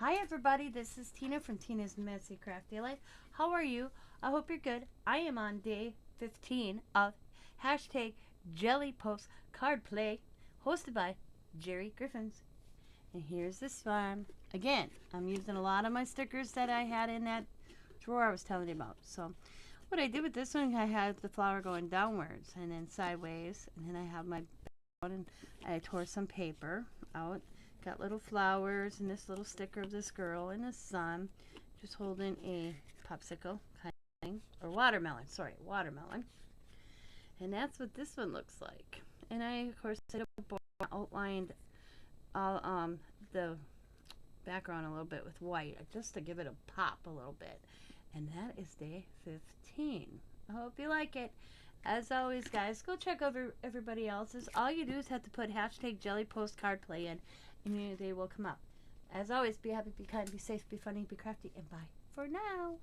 Hi everybody, this is Tina from Tina's Messy Crafty Life. How are you? I hope you're good. I am on day 15 of hashtag Jelly Post Card Play, hosted by Jerry Griffins. And here's this one. Again, I'm using a lot of my stickers that I had in that drawer I was telling you about. So what I did with this one, I had the flower going downwards and then sideways, and then I have my and I tore some paper out. Got little flowers and this little sticker of this girl in the sun, just holding a popsicle kind of thing, or watermelon. Sorry, watermelon. And that's what this one looks like. And I, of course, outlined all the background a little bit with white, just to give it a pop a little bit. And that is day 15. I hope you like it. As always, guys, go check over everybody else's. All you do is have to put hashtag Jelly Post Card Play in, and they will come up. As always, be happy, be kind, be safe, be funny, be crafty, and bye for now.